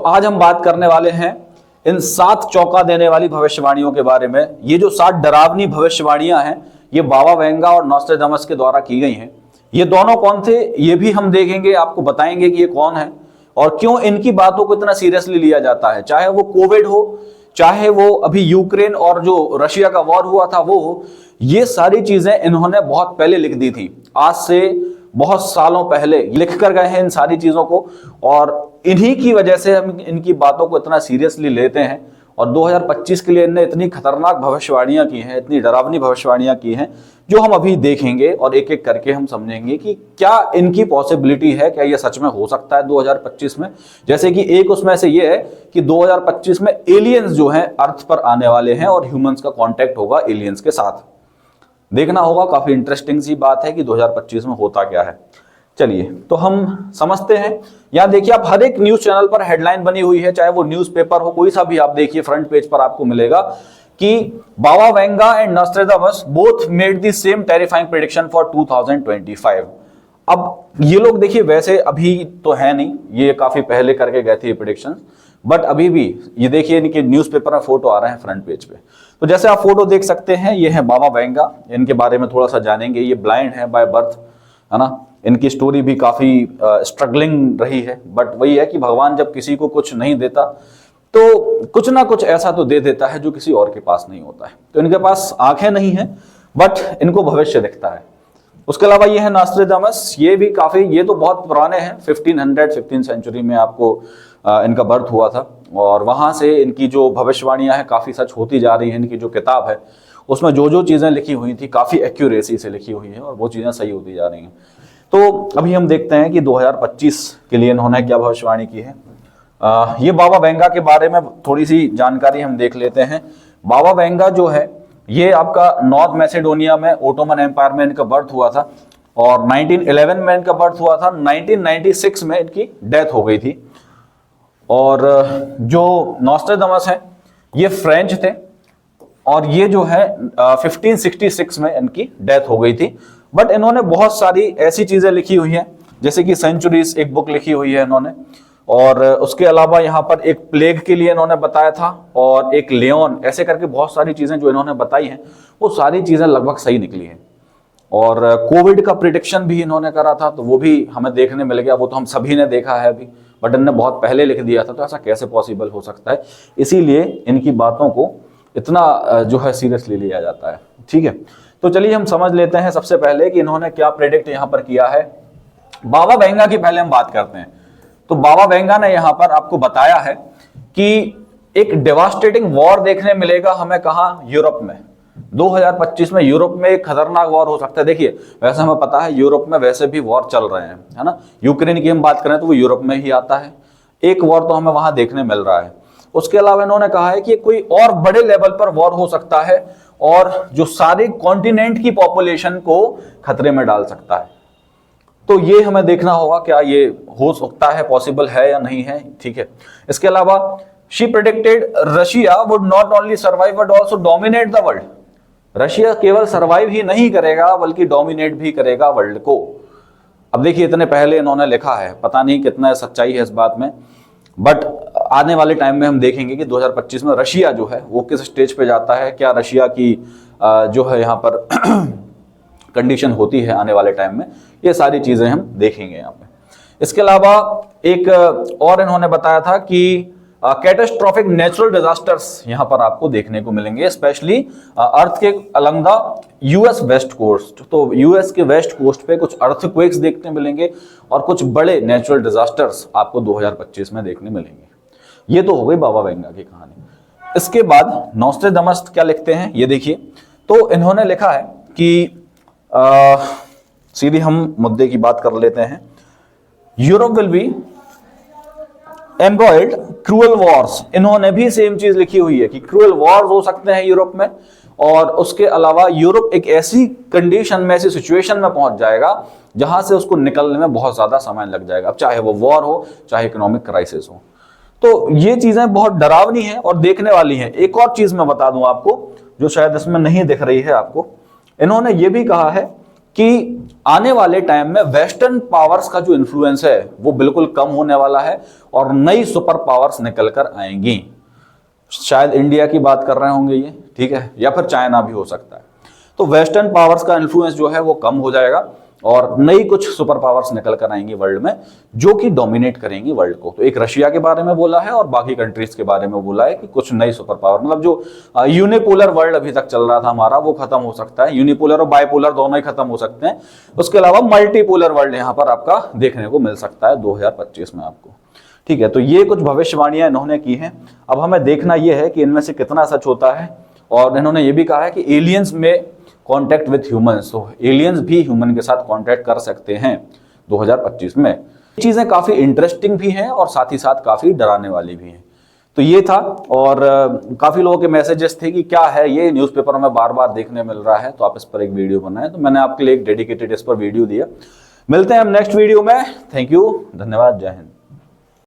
आज हम बात करने वाले हैं इन 7 चौंका देने वाली भविष्यवाणियों के बारे में। ये जो 7 डरावनी भविष्यवाणियां हैं, ये बाबा वेंगा और नॉस्ट्रेडामस के द्वारा की गई हैं। ये दोनों कौन थे ये भी हम देखेंगे, आपको बताएंगे कि ये कौन है और क्यों इनकी बातों को इतना सीरियसली लिया जाता है। चाहे वो कोविड हो, चाहे वो अभी यूक्रेन और जो रशिया का वॉर हुआ था वो हो, ये सारी चीजें इन्होंने बहुत पहले लिख दी थी। आज से बहुत सालों पहले लिख कर गए हैं इन सारी चीजों को, और इन्हीं की वजह से हम इनकी बातों को इतना सीरियसली लेते हैं। और 2025 के लिए इनने इतनी खतरनाक भविष्यवाणियां की हैं, इतनी डरावनी भविष्यवाणियां की हैं, जो हम अभी देखेंगे और एक एक करके हम समझेंगे कि क्या इनकी पॉसिबिलिटी है, क्या ये सच में हो सकता है 2025 में। जैसे कि एक उसमें से ये है कि 2025 में एलियंस जो हैं अर्थ पर आने वाले हैं और ह्यूमंस का कांटेक्ट होगा एलियंस के साथ। देखना होगा, काफी इंटरेस्टिंग सी बात है कि 2025 में होता क्या है। चलिए तो हम समझते हैं। यहां देखिए, आप हर एक न्यूज चैनल पर हेडलाइन बनी हुई है, चाहे वो न्यूज़पेपर हो, कोई सा भी आप देखिए, फ्रंट पेज पर आपको मिलेगा कि Baba Vanga and Nostradamus both made the same terrifying prediction for 2025। अब ये लोग देखिए, वैसे अभी तो है नहीं, ये काफी पहले करके गए थे ये प्रेडिक्शन, बट अभी भी ये देखिए इनके न्यूज़पेपर में फोटो आ रहे हैं फ्रंट पेज पे। तो जैसे आप फोटो देख सकते हैं, ये है बाबा वेंगा। इनके बारे में थोड़ा सा जानेंगे। ये ब्लाइंड है बाय बर्थ, है ना। इनकी स्टोरी भी काफी स्ट्रगलिंग रही है, बट वही है कि भगवान जब किसी को कुछ नहीं देता तो कुछ ना कुछ ऐसा तो दे देता है जो किसी और के पास नहीं होता है। तो इनके पास आंखें नहीं है, बट इनको भविष्य दिखता है। उसके अलावा ये है नॉस्ट्रेडामस। ये भी काफी, ये तो बहुत पुराने हैं, 15 सेंचुरी में आपको इनका बर्थ हुआ था, और वहां से इनकी जो भविष्यवाणियां हैं काफी सच होती जा रही हैं। इनकी जो किताब है उसमें जो जो चीजें लिखी हुई थी काफी एक्यूरेसी से लिखी हुई है, और वो चीजें सही होती जा रही हैं। तो अभी हम देखते हैं कि 2025 के लिए इन्होंने क्या भविष्यवाणी की है। ये बाबा वेंगा के बारे में थोड़ी सी जानकारी हम देख लेते हैं। बाबा वेंगा जो है, ये आपका नॉर्थ मैसेडोनिया में ओटोमन एम्पायर में इनका बर्थ हुआ था, और 1911 में इनका बर्थ हुआ था। 1996 में इनकी डेथ हो गई थी। और जो नॉस्ट्रेडामस है ये फ्रेंच थे, और ये जो है 1566 में इनकी डेथ हो गई थी। बट इन्होंने बहुत सारी ऐसी चीजें लिखी हुई हैं, जैसे कि सेंचुरीज एक बुक लिखी हुई है इन्होंने, और उसके अलावा यहाँ पर एक प्लेग के लिए इन्होंने बताया था, और एक लियोन, ऐसे करके बहुत सारी चीजें जो इन्होंने बताई हैं वो सारी चीजें लगभग सही निकली हैं। और कोविड का प्रिडिक्शन भी इन्होंने करा था, तो वो भी हमें देखने मिल गया। वो तो हम सभी ने देखा है अभी, बट इन्होंने बहुत पहले लिख दिया था, तो ऐसा कैसे पॉसिबल हो सकता है। इसीलिए इनकी बातों को इतना जो है सीरियसली लिया जाता है। ठीक है, तो चलिए हम समझ लेते हैं सबसे पहले कि इन्होंने क्या प्रेडिक्ट यहां पर किया है। बाबा वेंगा की पहले हम बात करते हैं। तो बाबा वेंगा ने यहां पर आपको बताया है कि एक डेवास्टेटिंग वॉर देखने मिलेगा हमें, कहां, यूरोप में। 2025 में यूरोप में एक खतरनाक वॉर हो सकता है। देखिए, वैसे हमें पता है यूरोप में वैसे भी वॉर चल रहे हैं, है ना। यूक्रेन की हम बात करें तो वो यूरोप में ही आता है, एक वॉर तो हमें वहां देखने मिल रहा है। उसके अलावा इन्होंने कहा है कि कोई और बड़े लेवल पर वॉर हो सकता है, और जो सारे कॉन्टिनेंट की पॉपुलेशन को खतरे में डाल सकता है। तो ये हमें देखना होगा क्या ये हो सकता है, पॉसिबल है या नहीं है। ठीक है, इसके अलावा she predicted Russia would not only survive but also dominate the world. Russia केवल सर्वाइव ही नहीं करेगा बल्कि डोमिनेट भी करेगा वर्ल्ड को। अब देखिए, इतने पहले इन्होंने लिखा है, पता नहीं कितना सच्चाई है इस बात में, बट आने वाले टाइम में हम देखेंगे कि 2025 में रशिया जो है वो किस स्टेज पे जाता है, क्या रशिया की जो है यहाँ पर कंडीशन होती है आने वाले टाइम में। ये सारी चीजें हम देखेंगे यहाँ पे। इसके अलावा एक और इन्होंने बताया था कि कैटास्ट्रोफिक नेचुरल डिजास्टर्स यहाँ पर आपको देखने को मिलेंगे, स्पेशली अर्थ के along the US west coast. तो यूएस के वेस्ट कोस्ट पे कुछ अर्थक्वेक्स देखने मिलेंगे, और कुछ बड़े नेचुरल डिजास्टर्स आपको 2025 में देखने मिलेंगे। ये तो हो गई बाबा वेंगा की कहानी। इसके बाद नॉस्ट्रेडामस क्या लिखते हैं ये देखिए। तो इन्होंने लिखा है कि सीधी हम मुद्दे की बात कर लेते हैं। Europe will be embroiled cruel wars. इन्होंने भी सेम चीज लिखी हुई है कि क्रूअल वॉर्स हो सकते हैं यूरोप में, और उसके अलावा यूरोप एक ऐसी कंडीशन में, ऐसी सिचुएशन में पहुंच जाएगा जहां से उसको निकलने में बहुत ज्यादा समय लग जाएगा। अब चाहे वो वॉर हो, चाहे इकोनॉमिक क्राइसिस हो। तो ये चीजें बहुत डरावनी हैं और देखने वाली हैं। एक और चीज मैं बता दूं आपको, जो शायद इसमें नहीं दिख रही है आपको। इन्होंने ये भी कहा है कि आने वाले टाइम में वेस्टर्न पावर्स का जो इन्फ्लुएंस है वो बिल्कुल कम होने वाला है और नई सुपर पावर्स निकल कर आएंगी। शायद इंडिया की बात कर रहे होंगे ये, ठीक है, या फिर चाइना भी हो सकता है। तो वेस्टर्न पावर्स का इन्फ्लुएंस जो है वो कम हो जाएगा और नई कुछ सुपर पावर्स निकल कर आएंगी वर्ल्ड में, जो कि डोमिनेट करेंगी वर्ल्ड को। तो एक रशिया के बारे में बोला है और बाकी कंट्रीज के बारे में बोला है कि कुछ नई सुपर पावर, मतलब जो यूनिपोलर वर्ल्ड अभी तक चल रहा था हमारा, वो खत्म हो सकता है। यूनिपोलर और बाइपोलर दोनों ही खत्म हो सकते हैं। उसके अलावा मल्टीपोलर वर्ल्ड यहाँ पर आपका देखने को मिल सकता है 2025 में आपको, ठीक है। तो ये कुछ भविष्यवाणियां इन्होंने की हैं। अब हमें देखना यह है कि इनमें से कितना सच होता है। और इन्होंने ये भी कहा है कि एलियंस में कांटेक्ट विथ ह्यूमंस, तो एलियंस भी ह्यूमन के साथ कांटेक्ट कर सकते हैं 2025 में। ये चीजें काफी इंटरेस्टिंग भी हैं और साथ ही साथ काफी डराने वाली भी हैं। तो ये था, और काफी लोगों के मैसेजेस थे कि क्या है ये, न्यूज़पेपर में बार बार देखने मिल रहा है, तो आप इस पर एक वीडियो बनाएं। तो मैंने आपके लिए एक डेडिकेटेड इस पर वीडियो दिया। मिलते हैं हम नेक्स्ट वीडियो में। थैंक यू, धन्यवाद, जय हिंद।